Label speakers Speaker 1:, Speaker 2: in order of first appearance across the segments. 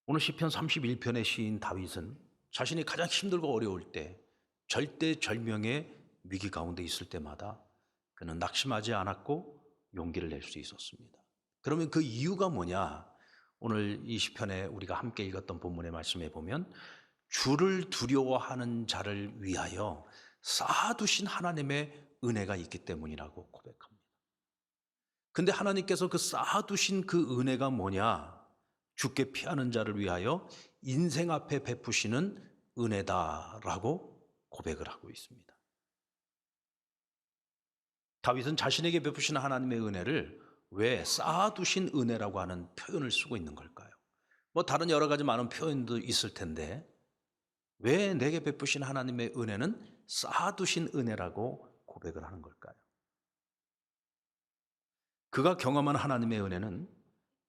Speaker 1: 오늘 시편 31편의 시인 다윗은 자신이 가장 힘들고 어려울 때, 절대절명의 위기 가운데 있을 때마다 그는 낙심하지 않았고 용기를 낼 수 있었습니다. 그러면 그 이유가 뭐냐? 오늘 이 시편에 우리가 함께 읽었던 본문의 말씀에 보면 주를 두려워하는 자를 위하여 쌓아두신 하나님의 은혜가 있기 때문이라고 고백합니다. 근데 하나님께서 그 쌓아두신 그 은혜가 뭐냐? 죽게 피하는 자를 위하여 인생 앞에 베푸시는 은혜다라고 고백을 하고 있습니다. 다윗은 자신에게 베푸시는 하나님의 은혜를 왜 쌓아두신 은혜라고 하는 표현을 쓰고 있는 걸까요? 뭐 다른 여러 가지 많은 표현도 있을 텐데 왜 내게 베푸신 하나님의 은혜는 쌓아두신 은혜라고 고백을 하는 걸까요? 그가 경험한 하나님의 은혜는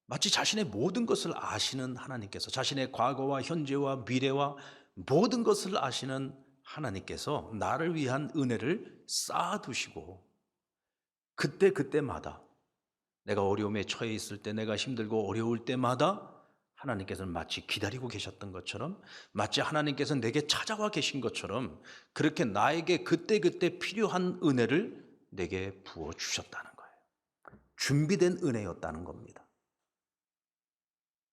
Speaker 1: 마치 자신의 모든 것을 아시는 하나님께서, 자신의 과거와 현재와 미래와 모든 것을 아시는 하나님께서 나를 위한 은혜를 쌓아두시고 그때그때마다 내가 어려움에 처해 있을 때, 내가 힘들고 어려울 때마다 하나님께서는 마치 기다리고 계셨던 것처럼, 마치 하나님께서 내게 찾아와 계신 것처럼 그렇게 나에게 그때그때 필요한 은혜를 내게 부어주셨다는 거예요. 준비된 은혜였다는 겁니다.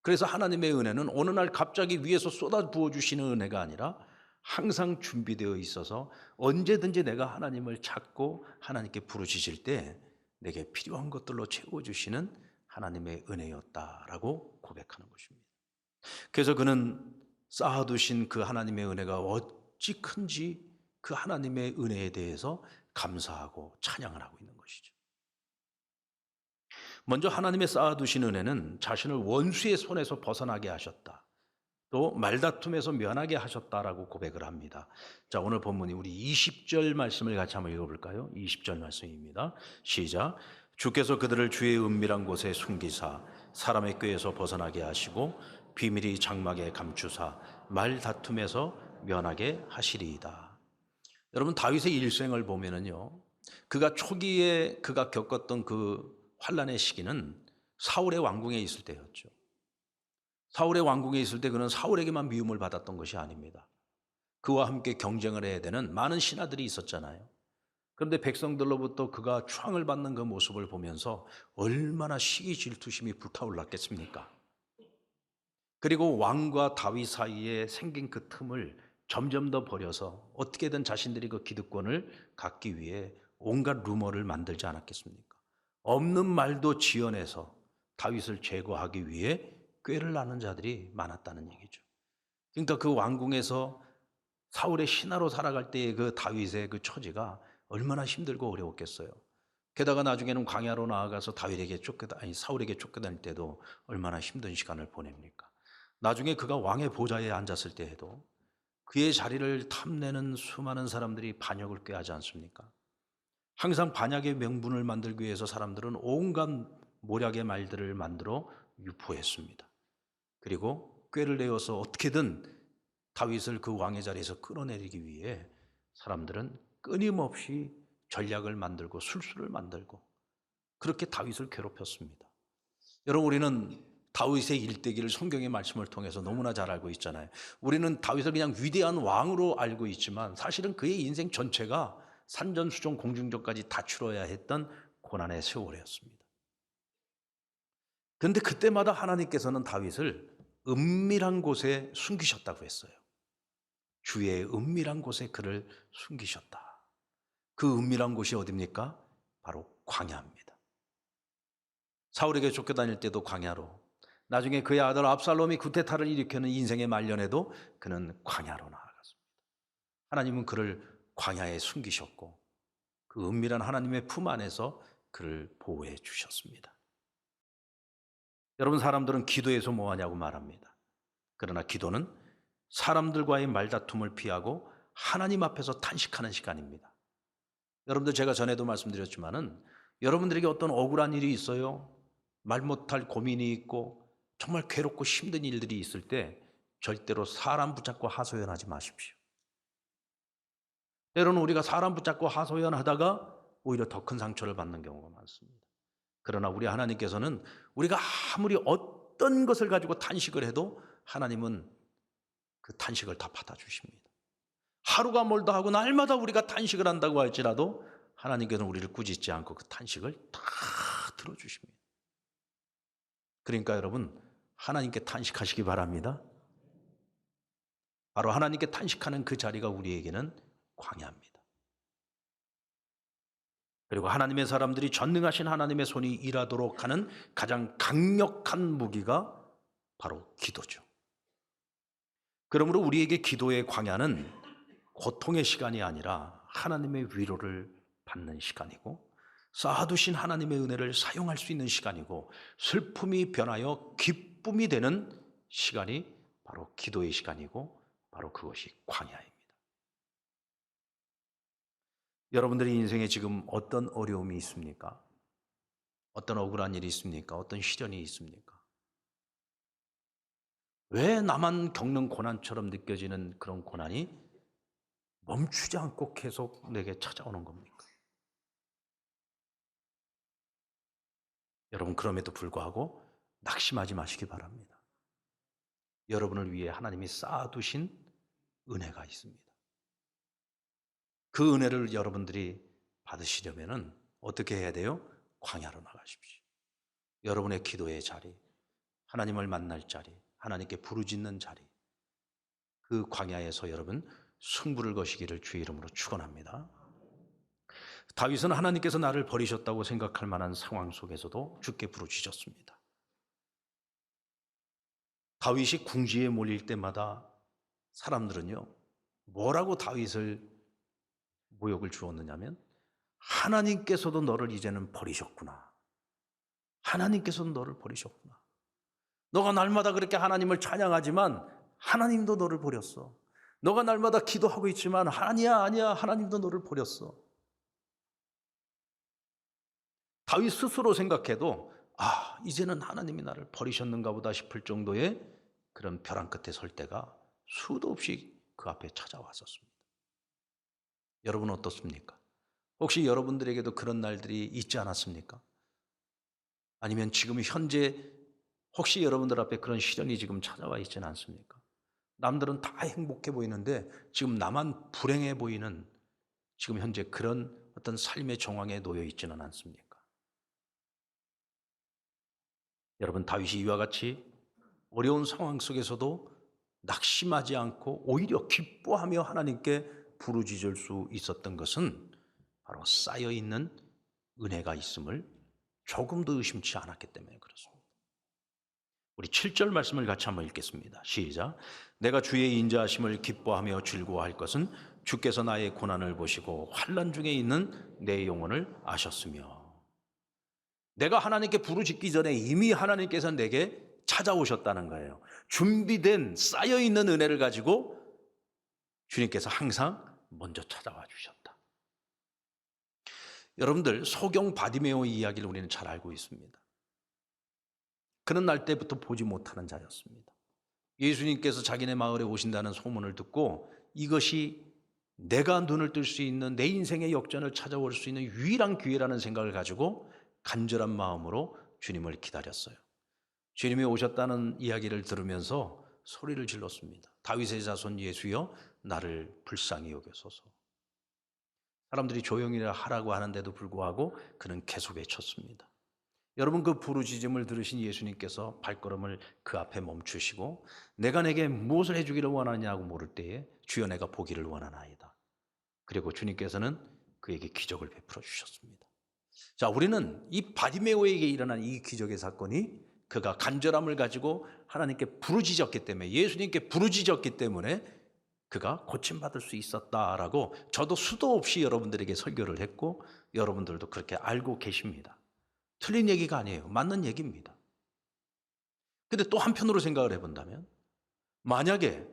Speaker 1: 그래서 하나님의 은혜는 어느 날 갑자기 위에서 쏟아 부어주시는 은혜가 아니라 항상 준비되어 있어서 언제든지 내가 하나님을 찾고 하나님께 부르짖을 때 내게 필요한 것들로 채워주시는 하나님의 은혜였다라고 고백하는 것입니다. 그래서 그는 쌓아두신 그 하나님의 은혜가 어찌 큰지 그 하나님의 은혜에 대해서 감사하고 찬양을 하고 있는 것이죠. 먼저 하나님의 쌓아두신 은혜는 자신을 원수의 손에서 벗어나게 하셨다. 또 말다툼에서 면하게 하셨다라고 고백을 합니다. 자, 오늘 본문이 우리 20절 말씀을 같이 한번 읽어볼까요? 20절 말씀입니다. 시작. 주께서 그들을 주의 은밀한 곳에 숨기사 사람의 꾀에서 벗어나게 하시고 비밀이 장막에 감추사 말다툼에서 면하게 하시리이다. 여러분, 다윗의 일생을 보면은요, 그가 초기에 그가 겪었던 그 환란의 시기는 사울의 왕궁에 있을 때였죠. 사울의 왕궁에 있을 때 그는 사울에게만 미움을 받았던 것이 아닙니다. 그와 함께 경쟁을 해야 되는 많은 신하들이 있었잖아요. 그런데 백성들로부터 그가 추앙을 받는 그 모습을 보면서 얼마나 시기 질투심이 불타올랐겠습니까? 그리고 왕과 다윗 사이에 생긴 그 틈을 점점 더 버려서 어떻게든 자신들이 그 기득권을 갖기 위해 온갖 루머를 만들지 않았겠습니까? 없는 말도 지어내서 다윗을 제거하기 위해 꾀를 나는 자들이 많았다는 얘기죠. 그러니까 그 왕궁에서 사울의 신하로 살아갈 때의 그 다윗의 그 처지가 얼마나 힘들고 어려웠겠어요. 게다가 나중에는 광야로 나아가서 사울에게 쫓겨다닐 때도 얼마나 힘든 시간을 보냅니까? 나중에 그가 왕의 보좌에 앉았을 때에도 그의 자리를 탐내는 수많은 사람들이 반역을 꾀하지 않습니까? 항상 반역의 명분을 만들기 위해서 사람들은 온갖 모략의 말들을 만들어 유포했습니다. 그리고 꾀를 내어서 어떻게든 다윗을 그 왕의 자리에서 끌어내리기 위해 사람들은 끊임없이 전략을 만들고 술수를 만들고 그렇게 다윗을 괴롭혔습니다. 여러분, 우리는 다윗의 일대기를 성경의 말씀을 통해서 너무나 잘 알고 있잖아요. 우리는 다윗을 그냥 위대한 왕으로 알고 있지만 사실은 그의 인생 전체가 산전수전 공중전까지 다 치러야 했던 고난의 세월이었습니다. 그런데 그때마다 하나님께서는 다윗을 은밀한 곳에 숨기셨다고 했어요. 주의 은밀한 곳에 그를 숨기셨다. 그 은밀한 곳이 어디입니까? 바로 광야입니다. 사울에게 쫓겨다닐 때도 광야로, 나중에 그의 아들 압살롬이 쿠데타를 일으키는 인생의 말년에도 그는 광야로 나아갔습니다. 하나님은 그를 광야에 숨기셨고 그 은밀한 하나님의 품 안에서 그를 보호해 주셨습니다. 여러분, 사람들은 기도해서 뭐하냐고 말합니다. 그러나 기도는 사람들과의 말다툼을 피하고 하나님 앞에서 탄식하는 시간입니다. 여러분들, 제가 전에도 말씀드렸지만은 여러분들에게 어떤 억울한 일이 있어요, 말 못할 고민이 있고 정말 괴롭고 힘든 일들이 있을 때 절대로 사람 붙잡고 하소연하지 마십시오. 때로는 우리가 사람 붙잡고 하소연하다가 오히려 더 큰 상처를 받는 경우가 많습니다. 그러나 우리 하나님께서는 우리가 아무리 어떤 것을 가지고 탄식을 해도 하나님은 그 탄식을 다 받아주십니다. 하루가 멀다 하고 날마다 우리가 탄식을 한다고 할지라도 하나님께서는 우리를 꾸짖지 않고 그 탄식을 다 들어주십니다. 그러니까 여러분, 하나님께 탄식하시기 바랍니다. 바로 하나님께 탄식하는 그 자리가 우리에게는 광야입니다. 그리고 하나님의 사람들이 전능하신 하나님의 손이 일하도록 하는 가장 강력한 무기가 바로 기도죠. 그러므로 우리에게 기도의 광야는 고통의 시간이 아니라 하나님의 위로를 받는 시간이고, 쌓아두신 하나님의 은혜를 사용할 수 있는 시간이고, 슬픔이 변하여 기쁨이 되는 시간이 바로 기도의 시간이고, 바로 그것이 광야입니다. 여러분들의 인생에 지금 어떤 어려움이 있습니까? 어떤 억울한 일이 있습니까? 어떤 시련이 있습니까? 왜 나만 겪는 고난처럼 느껴지는 그런 고난이 멈추지 않고 계속 내게 찾아오는 겁니까? 여러분, 그럼에도 불구하고 낙심하지 마시기 바랍니다. 여러분을 위해 하나님이 쌓아두신 은혜가 있습니다. 그 은혜를 여러분들이 받으시려면 어떻게 해야 돼요? 광야로 나가십시오. 여러분의 기도의 자리, 하나님을 만날 자리, 하나님께 부르짖는 자리, 그 광야에서 여러분 승부를 거시기를 주의 이름으로 축원합니다. 다윗은 하나님께서 나를 버리셨다고 생각할 만한 상황 속에서도 주께 부르짖었습니다. 다윗이 궁지에 몰릴 때마다 사람들은요, 뭐라고 다윗을 모욕을 주었느냐면, 하나님께서도 너를 이제는 버리셨구나. 하나님께서도 너를 버리셨구나. 너가 날마다 그렇게 하나님을 찬양하지만 하나님도 너를 버렸어. 너가 날마다 기도하고 있지만 아니야, 하나님도 너를 버렸어. 다윗 스스로 생각해도 이제는 하나님이 나를 버리셨는가 보다 싶을 정도의 그런 벼랑 끝에 설 때가 수도 없이 그 앞에 찾아왔었습니다. 여러분 어떻습니까? 혹시 여러분들에게도 그런 날들이 있지 않았습니까? 아니면 지금 현재 혹시 여러분들 앞에 그런 시련이 지금 찾아와 있지는 않습니까? 남들은 다 행복해 보이는데 지금 나만 불행해 보이는 지금 현재 그런 어떤 삶의 정황에 놓여 있지는 않습니까? 여러분, 다윗이 이와 같이 어려운 상황 속에서도 낙심하지 않고 오히려 기뻐하며 하나님께 부르짖을 수 있었던 것은 바로 쌓여있는 은혜가 있음을 조금도 의심치 않았기 때문에 그렇습니다. 우리 7절 말씀을 같이 한번 읽겠습니다. 시작. 내가 주의 인자하심을 기뻐하며 즐거워할 것은 주께서 나의 고난을 보시고 환난 중에 있는 내 영혼을 아셨으며. 내가 하나님께 부르짖기 전에 이미 하나님께서 내게 찾아오셨다는 거예요. 준비된 쌓여있는 은혜를 가지고 주님께서 항상 먼저 찾아와 주셨다. 여러분들, 소경 바디메오 이야기를 우리는 잘 알고 있습니다. 그는 날 때부터 보지 못하는 자였습니다. 예수님께서 자기네 마을에 오신다는 소문을 듣고 이것이 내가 눈을 뜰 수 있는 내 인생의 역전을 찾아올 수 있는 유일한 기회라는 생각을 가지고 간절한 마음으로 주님을 기다렸어요. 주님이 오셨다는 이야기를 들으면서 소리를 질렀습니다. 다윗의 자손 예수여, 나를 불쌍히 여겨소서. 사람들이 조용히 하라고 하는데도 불구하고 그는 계속 외쳤습니다. 여러분, 그 부르짖음을 들으신 예수님께서 발걸음을 그 앞에 멈추시고 내가 내게 무엇을 해주기를 원하냐고 물을 때에 주여 내가 보기를 원하나이다. 그리고 주님께서는 그에게 기적을 베풀어 주셨습니다. 자, 우리는 이 바디메오에게 일어난 이 기적의 사건이 그가 간절함을 가지고 하나님께 부르짖었기 때문에, 예수님께 부르짖었기 때문에 그가 고침받을 수 있었다라고 저도 수도 없이 여러분들에게 설교를 했고 여러분들도 그렇게 알고 계십니다. 틀린 얘기가 아니에요. 맞는 얘기입니다. 근데 또 한편으로 생각을 해본다면, 만약에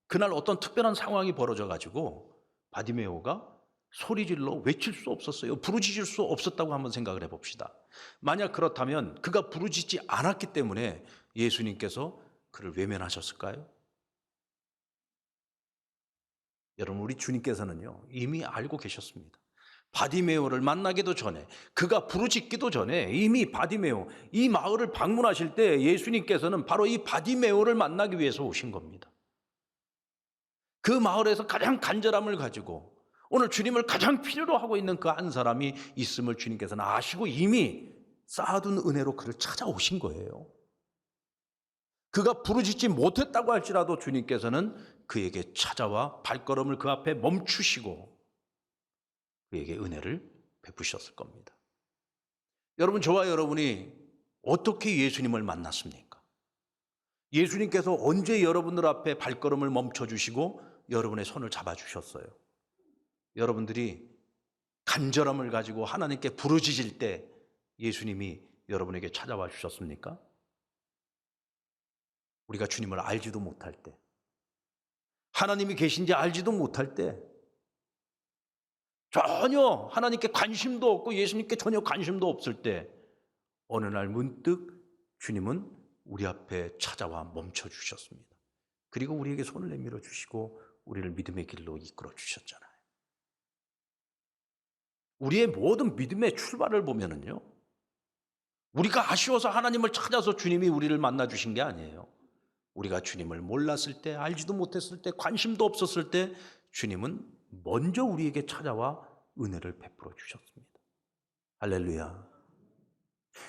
Speaker 1: 그날 어떤 특별한 상황이 벌어져 가지고 바디메오가 소리질러 외칠 수 없었어요. 부르짖을 수 없었다고 한번 생각을 해봅시다. 만약 그렇다면 그가 부르짖지 않았기 때문에 예수님께서 그를 외면하셨을까요? 여러분, 우리 주님께서는요 이미 알고 계셨습니다. 바디메오를 만나기도 전에, 그가 부르짖기도 전에 이미 바디메오, 이 마을을 방문하실 때 예수님께서는 바로 이 바디메오를 만나기 위해서 오신 겁니다. 그 마을에서 가장 간절함을 가지고 오늘 주님을 가장 필요로 하고 있는 그 한 사람이 있음을 주님께서는 아시고 이미 쌓아둔 은혜로 그를 찾아오신 거예요. 그가 부르짖지 못했다고 할지라도 주님께서는 그에게 찾아와 발걸음을 그 앞에 멈추시고 그에게 은혜를 베푸셨을 겁니다. 여러분, 저와 여러분이 어떻게 예수님을 만났습니까? 예수님께서 언제 여러분들 앞에 발걸음을 멈춰주시고 여러분의 손을 잡아주셨어요? 여러분들이 간절함을 가지고 하나님께 부르짖을 때 예수님이 여러분에게 찾아와 주셨습니까? 우리가 주님을 알지도 못할 때, 하나님이 계신지 알지도 못할 때, 전혀 하나님께 관심도 없고 예수님께 전혀 관심도 없을 때 어느 날 문득 주님은 우리 앞에 찾아와 멈춰주셨습니다. 그리고 우리에게 손을 내밀어 주시고 우리를 믿음의 길로 이끌어 주셨잖아요. 우리의 모든 믿음의 출발을 보면은요, 우리가 아쉬워서 하나님을 찾아서 주님이 우리를 만나 주신 게 아니에요. 우리가 주님을 몰랐을 때, 알지도 못했을 때, 관심도 없었을 때 주님은 먼저 우리에게 찾아와 은혜를 베풀어 주셨습니다. 할렐루야.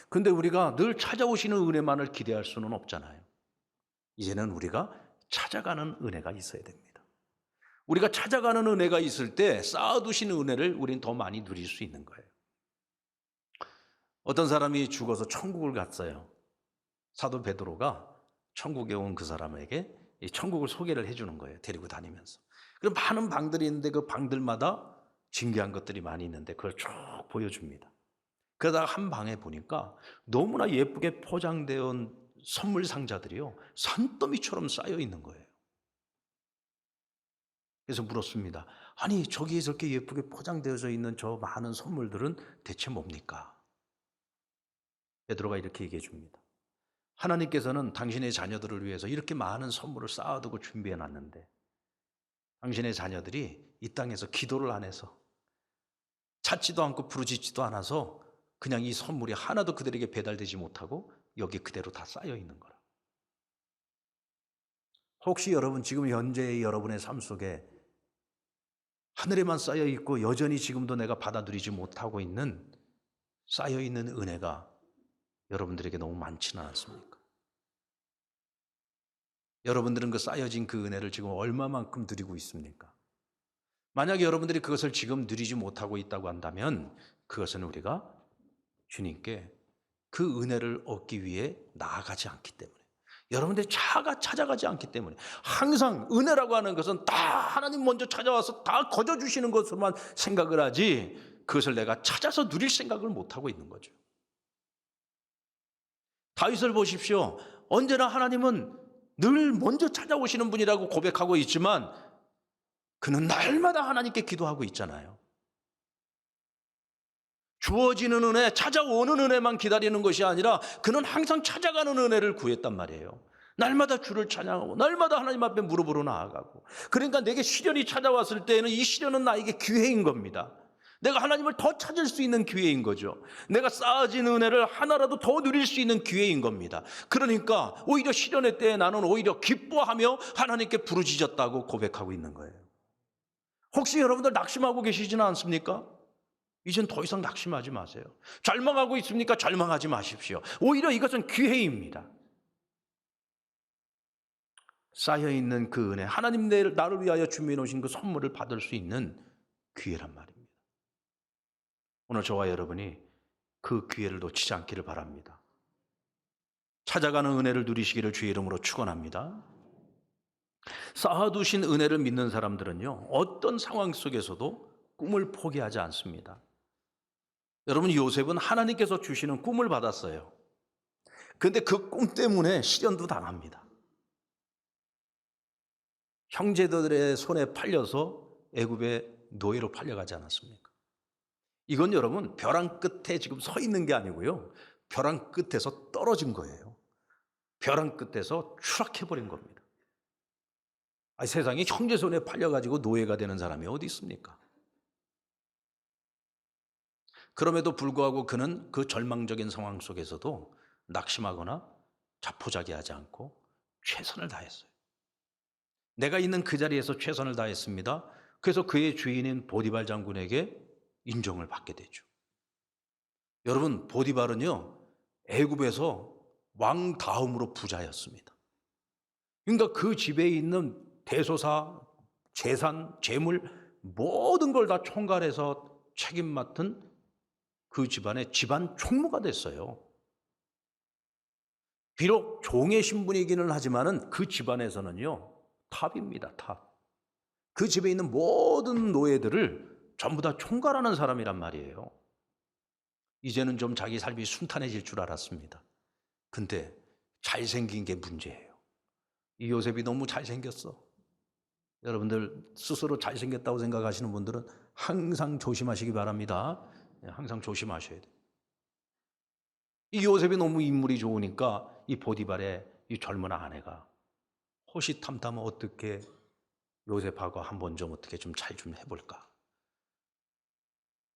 Speaker 1: 근데 우리가 늘 찾아오시는 은혜만을 기대할 수는 없잖아요. 이제는 우리가 찾아가는 은혜가 있어야 됩니다. 우리가 찾아가는 은혜가 있을 때 쌓아두신 은혜를 우린 더 많이 누릴 수 있는 거예요. 어떤 사람이 죽어서 천국을 갔어요. 사도 베드로가 천국에 온 그 사람에게 이 천국을 소개를 해주는 거예요. 데리고 다니면서. 그럼 많은 방들이 있는데 그 방들마다 신기한 것들이 많이 있는데 그걸 쭉 보여줍니다. 그러다가 한 방에 보니까 너무나 예쁘게 포장되어 온 선물 상자들이요, 산더미처럼 쌓여 있는 거예요. 그래서 물었습니다. 아니, 저기에 저렇게 예쁘게 포장되어져 있는 저 많은 선물들은 대체 뭡니까? 베드로가 이렇게 얘기해 줍니다. 하나님께서는 당신의 자녀들을 위해서 이렇게 많은 선물을 쌓아두고 준비해 놨는데 당신의 자녀들이 이 땅에서 기도를 안 해서 찾지도 않고 부르짖지도 않아서 그냥 이 선물이 하나도 그들에게 배달되지 못하고 여기 그대로 다 쌓여 있는 거라. 혹시 여러분 지금 현재의 여러분의 삶 속에 하늘에만 쌓여 있고 여전히 지금도 내가 받아 누리지 못하고 있는 쌓여 있는 은혜가 여러분들에게 너무 많지는 않습니까? 여러분들은 그 쌓여진 그 은혜를 지금 얼마만큼 누리고 있습니까? 만약에 여러분들이 그것을 지금 누리지 못하고 있다고 한다면 그것은 우리가 주님께 그 은혜를 얻기 위해 나아가지 않기 때문에, 여러분들이 찾아가지 않기 때문에, 항상 은혜라고 하는 것은 다 하나님 먼저 찾아와서 다 거저주시는 것으로만 생각을 하지 그것을 내가 찾아서 누릴 생각을 못하고 있는 거죠. 다윗을 보십시오. 언제나 하나님은 늘 먼저 찾아오시는 분이라고 고백하고 있지만 그는 날마다 하나님께 기도하고 있잖아요. 주어지는 은혜, 찾아오는 은혜만 기다리는 것이 아니라 그는 항상 찾아가는 은혜를 구했단 말이에요. 날마다 주를 찬양하고 날마다 하나님 앞에 무릎으로 나아가고, 그러니까 내게 시련이 찾아왔을 때에는 이 시련은 나에게 기회인 겁니다. 내가 하나님을 더 찾을 수 있는 기회인 거죠. 내가 쌓아진 은혜를 하나라도 더 누릴 수 있는 기회인 겁니다. 그러니까 오히려 시련의 때에 나는 오히려 기뻐하며 하나님께 부르짖었다고 고백하고 있는 거예요. 혹시 여러분들 낙심하고 계시지는 않습니까? 이젠 더 이상 낙심하지 마세요. 절망하고 있습니까? 절망하지 마십시오. 오히려 이것은 기회입니다. 쌓여있는 그 은혜, 하나님 나를 위하여 준비해 놓으신 그 선물을 받을 수 있는 기회란 말입니다. 오늘 저와 여러분이 그 기회를 놓치지 않기를 바랍니다. 찾아가는 은혜를 누리시기를 주의 이름으로 축원합니다. 쌓아두신 은혜를 믿는 사람들은요, 어떤 상황 속에서도 꿈을 포기하지 않습니다. 여러분, 요셉은 하나님께서 주시는 꿈을 받았어요. 그런데 그 꿈 때문에 시련도 당합니다. 형제들의 손에 팔려서 애굽의 노예로 팔려가지 않았습니까? 이건 여러분 벼랑 끝에 지금 서 있는 게 아니고요, 벼랑 끝에서 떨어진 거예요. 벼랑 끝에서 추락해버린 겁니다. 아니, 세상에 형제 손에 팔려가지고 노예가 되는 사람이 어디 있습니까? 그럼에도 불구하고 그는 그 절망적인 상황 속에서도 낙심하거나 자포자기하지 않고 최선을 다했어요. 내가 있는 그 자리에서 최선을 다했습니다. 그래서 그의 주인인 보디발 장군에게 인정을 받게 되죠. 여러분, 보디발은요, 애굽에서 왕 다음으로 부자였습니다. 그러니까 그 집에 있는 대소사, 재산, 재물 모든 걸 다 총괄해서 책임 맡은 그 집안의 집안 총무가 됐어요. 비록 종의 신분이기는 하지만은 그 집안에서는요, 탑입니다, 탑. 그 집에 있는 모든 노예들을 전부 다 총괄하는 사람이란 말이에요. 이제는 좀 자기 삶이 순탄해질 줄 알았습니다. 근데 잘생긴 게 문제예요. 이 요셉이 너무 잘생겼어. 여러분들 스스로 잘생겼다고 생각하시는 분들은 항상 조심하시기 바랍니다. 항상 조심하셔야 돼요. 이 요셉이 너무 인물이 좋으니까 이 보디발의 이 젊은 아내가 호시탐탐 어떻게 요셉하고 한번 좀 어떻게 좀 잘 좀 해볼까.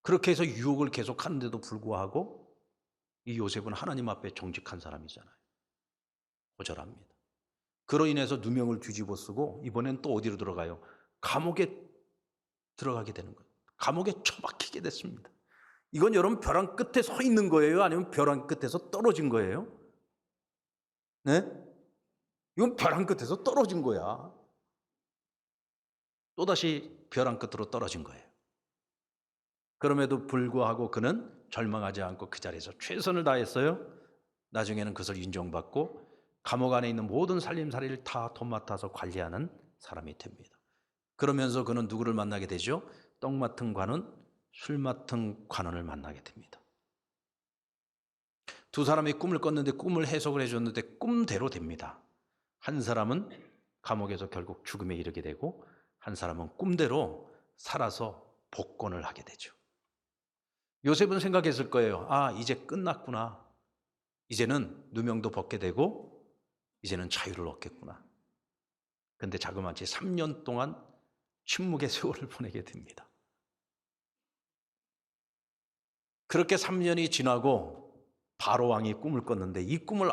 Speaker 1: 그렇게 해서 유혹을 계속하는데도 불구하고 이 요셉은 하나님 앞에 정직한 사람이잖아요. 거절합니다. 그로 인해서 누명을 뒤집어 쓰고 이번엔 또 어디로 들어가요? 감옥에 들어가게 되는 거예요. 감옥에 처박히게 됐습니다. 이건 여러분 벼랑 끝에 서 있는 거예요? 아니면 벼랑 끝에서 떨어진 거예요? 네? 이건 벼랑 끝에서 떨어진 거야. 또다시 벼랑 끝으로 떨어진 거예요. 그럼에도 불구하고 그는 절망하지 않고 그 자리에서 최선을 다했어요. 나중에는 그것을 인정받고 감옥 안에 있는 모든 살림살이를 다 도맡아서 관리하는 사람이 됩니다. 그러면서 그는 누구를 만나게 되죠? 떡 맡은 관원, 술 맡은 관원을 만나게 됩니다. 두 사람이 꿈을 꿨는데 꿈을 해석을 해줬는데 꿈대로 됩니다. 한 사람은 감옥에서 결국 죽음에 이르게 되고 한 사람은 꿈대로 살아서 복권을 하게 되죠. 요셉은 생각했을 거예요. 아, 이제 끝났구나. 이제는 누명도 벗게 되고 이제는 자유를 얻겠구나. 근데 자그마치 3년 동안 침묵의 세월을 보내게 됩니다. 그렇게 3년이 지나고 바로 왕이 꿈을 꿨는데 이 꿈을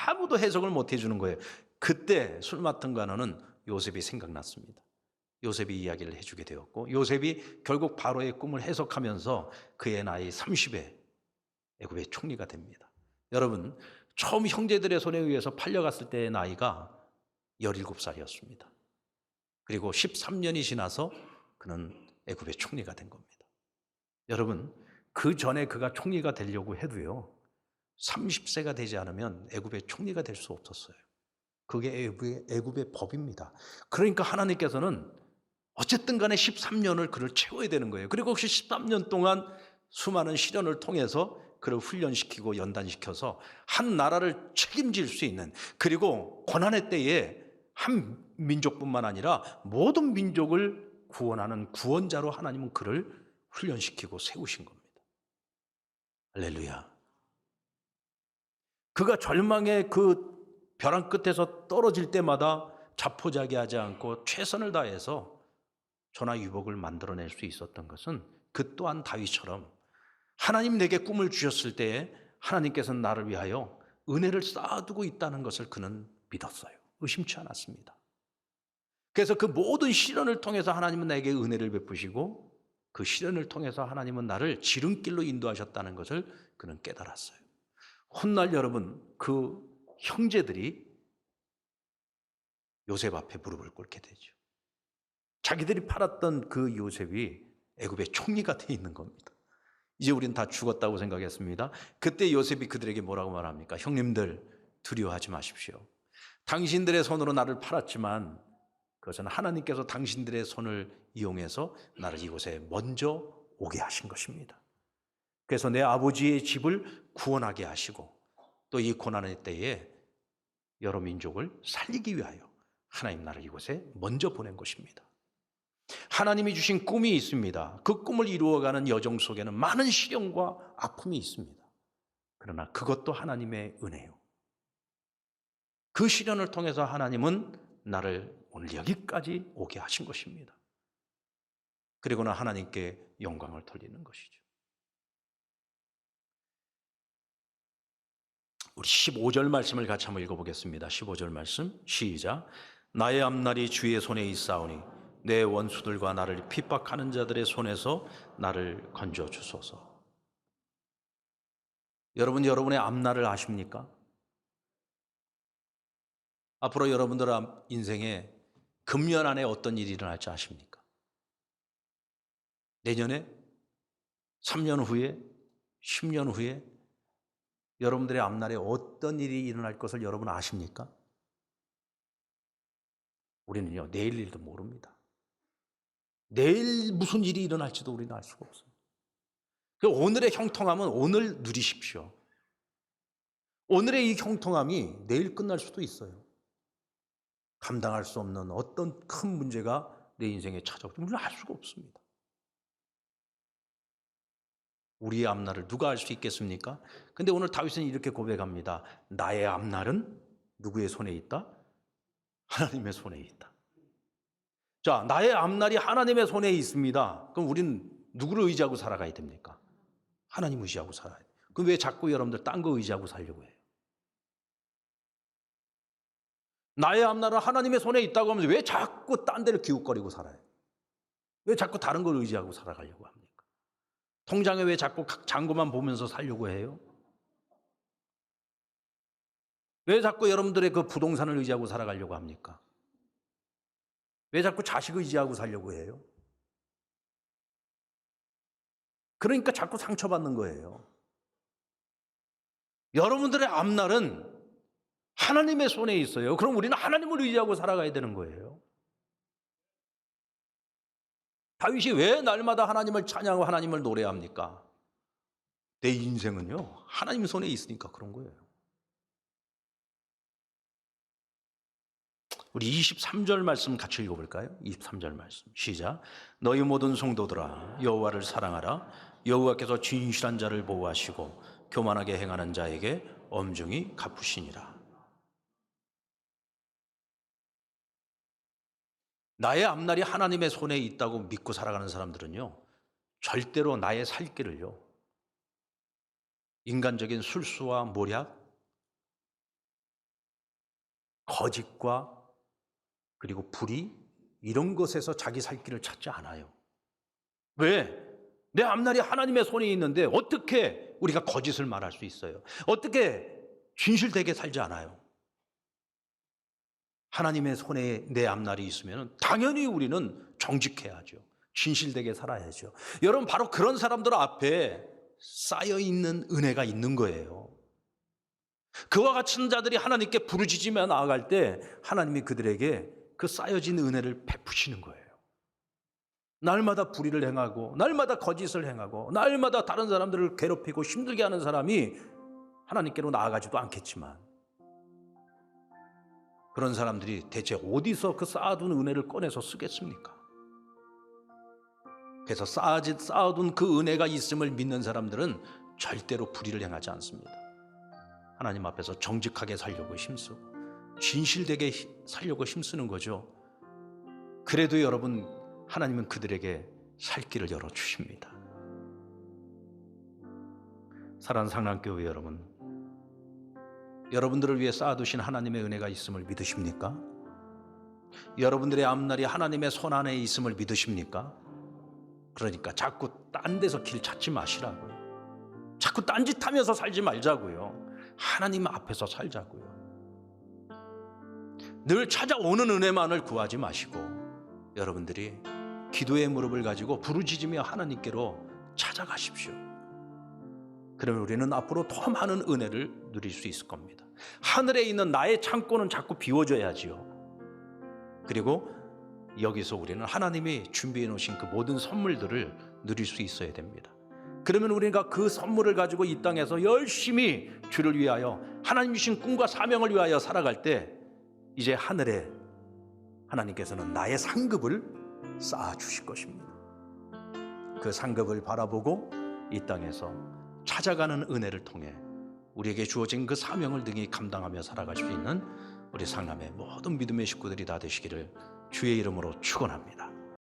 Speaker 1: 아무도 해석을 못 해주는 거예요. 그때 술 맡은 관원은 요셉이 생각났습니다. 요셉이 이야기를 해주게 되었고 요셉이 결국 바로의 꿈을 해석하면서 그의 나이 30에 애굽의 총리가 됩니다. 여러분, 처음 형제들의 손에 의해서 팔려갔을 때의 나이가 17살이었습니다. 그리고 13년이 지나서 그는 애굽의 총리가 된 겁니다. 여러분, 그 전에 그가 총리가 되려고 해도요, 30세가 되지 않으면 애굽의 총리가 될 수 없었어요. 그게 애굽의 법입니다. 그러니까 하나님께서는 어쨌든 간에 13년을 그를 채워야 되는 거예요. 그리고 혹시 13년 동안 수많은 시련을 통해서 그를 훈련시키고 연단시켜서 한 나라를 책임질 수 있는, 그리고 고난의 때에 한 민족뿐만 아니라 모든 민족을 구원하는 구원자로 하나님은 그를 훈련시키고 세우신 겁니다. 할렐루야. 그가 절망의 그 벼랑 끝에서 떨어질 때마다 자포자기하지 않고 최선을 다해서 전화위복을 만들어낼 수 있었던 것은 그 또한 다윗처럼 하나님 내게 꿈을 주셨을 때에 하나님께서는 나를 위하여 은혜를 쌓아두고 있다는 것을 그는 믿었어요. 의심치 않았습니다. 그래서 그 모든 시련을 통해서 하나님은 나에게 은혜를 베푸시고 그 시련을 통해서 하나님은 나를 지름길로 인도하셨다는 것을 그는 깨달았어요. 훗날 여러분, 그 형제들이 요셉 앞에 무릎을 꿇게 되죠. 자기들이 팔았던 그 요셉이 애굽의 총리가 돼 있는 겁니다. 이제 우리는 다 죽었다고 생각했습니다. 그때 요셉이 그들에게 뭐라고 말합니까? 형님들, 두려워하지 마십시오. 당신들의 손으로 나를 팔았지만 그것은 하나님께서 당신들의 손을 이용해서 나를 이곳에 먼저 오게 하신 것입니다. 그래서 내 아버지의 집을 구원하게 하시고 또 이 고난의 때에 여러 민족을 살리기 위하여 하나님 나를 이곳에 먼저 보낸 것입니다. 하나님이 주신 꿈이 있습니다. 그 꿈을 이루어가는 여정 속에는 많은 시련과 아픔이 있습니다. 그러나 그것도 하나님의 은혜요. 그 시련을 통해서 하나님은 나를 오늘 여기까지 오게 하신 것입니다. 그리고는 하나님께 영광을 돌리는 것이죠. 우리 15절 말씀을 같이 한번 읽어보겠습니다. 15절 말씀 시작. 나의 앞날이 주의 손에 있사오니 내 원수들과 나를 핍박하는 자들의 손에서 나를 건져 주소서. 여러분, 여러분의 앞날을 아십니까? 앞으로 여러분들 인생에 금년 안에 어떤 일이 일어날지 아십니까? 내년에? 3년 후에? 10년 후에? 여러분들의 앞날에 어떤 일이 일어날 것을 여러분 아십니까? 우리는요, 내일 일도 모릅니다. 내일 무슨 일이 일어날지도 우리는 알 수가 없어요. 오늘의 형통함은 오늘 누리십시오. 오늘의 이 형통함이 내일 끝날 수도 있어요. 감당할 수 없는 어떤 큰 문제가 내 인생에 찾아오면 우리는 알 수가 없습니다. 우리의 앞날을 누가 알 수 있겠습니까? 근데 오늘 다윗은 이렇게 고백합니다. 나의 앞날은 누구의 손에 있다? 하나님의 손에 있다. 자, 나의 앞날이 하나님의 손에 있습니다. 그럼 우리는 누구를 의지하고 살아가야 됩니까? 하나님 의지하고 살아야 돼요. 그럼 왜 자꾸 여러분들 딴 거 의지하고 살려고 해요? 나의 앞날은 하나님의 손에 있다고 하면서 왜 자꾸 딴 데를 기웃거리고 살아요? 왜 자꾸 다른 걸 의지하고 살아가려고 합니까? 통장에 왜 자꾸 잔고만 보면서 살려고 해요? 왜 자꾸 여러분들의 그 부동산을 의지하고 살아가려고 합니까? 왜 자꾸 자식 의지하고 살려고 해요? 그러니까 자꾸 상처받는 거예요. 여러분들의 앞날은 하나님의 손에 있어요. 그럼 우리는 하나님을 의지하고 살아가야 되는 거예요. 다윗이 왜 날마다 하나님을 찬양하고 하나님을 노래합니까? 내 인생은요, 하나님 손에 있으니까 그런 거예요. 우리 23절 말씀 같이 읽어볼까요? 23절 말씀 시작. 너희 모든 성도들아 여호와를 사랑하라. 여호와께서 진실한 자를 보호하시고 교만하게 행하는 자에게 엄중히 갚으시니라. 나의 앞날이 하나님의 손에 있다고 믿고 살아가는 사람들은요, 절대로 나의 살 길을요, 인간적인 술수와 모략, 거짓과 그리고 불의, 이런 것에서 자기 살 길을 찾지 않아요. 왜? 내 앞날이 하나님의 손에 있는데 어떻게 우리가 거짓을 말할 수 있어요? 어떻게 진실되게 살지 않아요? 하나님의 손에 내 앞날이 있으면 당연히 우리는 정직해야죠. 진실되게 살아야죠. 여러분, 바로 그런 사람들 앞에 쌓여있는 은혜가 있는 거예요. 그와 같은 자들이 하나님께 부르짖으며 나아갈 때 하나님이 그들에게 그 쌓여진 은혜를 베푸시는 거예요. 날마다 불의를 행하고 날마다 거짓을 행하고 날마다 다른 사람들을 괴롭히고 힘들게 하는 사람이 하나님께로 나아가지도 않겠지만, 그런 사람들이 대체 어디서 그 쌓아둔 은혜를 꺼내서 쓰겠습니까? 그래서 쌓아둔 그 은혜가 있음을 믿는 사람들은 절대로 불의를 행하지 않습니다. 하나님 앞에서 정직하게 살려고 힘쓰고 진실되게 살려고 힘쓰는 거죠. 그래도 여러분, 하나님은 그들에게 살 길을 열어주십니다. 사랑하는 상랑교회 여러분, 여러분들을 위해 쌓아두신 하나님의 은혜가 있음을 믿으십니까? 여러분들의 앞날이 하나님의 손 안에 있음을 믿으십니까? 그러니까 자꾸 딴 데서 길 찾지 마시라고요. 자꾸 딴짓하면서 살지 말자고요. 하나님 앞에서 살자고요. 늘 찾아오는 은혜만을 구하지 마시고 여러분들이 기도의 무릎을 가지고 부르짖으며 하나님께로 찾아가십시오. 그러면 우리는 앞으로 더 많은 은혜를 누릴 수 있을 겁니다. 하늘에 있는 나의 창고는 자꾸 비워져야지요. 그리고 여기서 우리는 하나님이 준비해 놓으신 그 모든 선물들을 누릴 수 있어야 됩니다. 그러면 우리가 그 선물을 가지고 이 땅에서 열심히 주를 위하여 하나님 주신 꿈과 사명을 위하여 살아갈 때 이제 하늘에 하나님께서는 나의 상급을 쌓아 주실 것입니다. 그 상급을 바라보고 이 땅에서 찾아가는 은혜를 통해 우리에게 주어진 그 사명을 등이 감당하며 살아갈 수 있는 우리 상남의 모든 믿음의 식구들이 다 되시기를 주의 이름으로 축원합니다.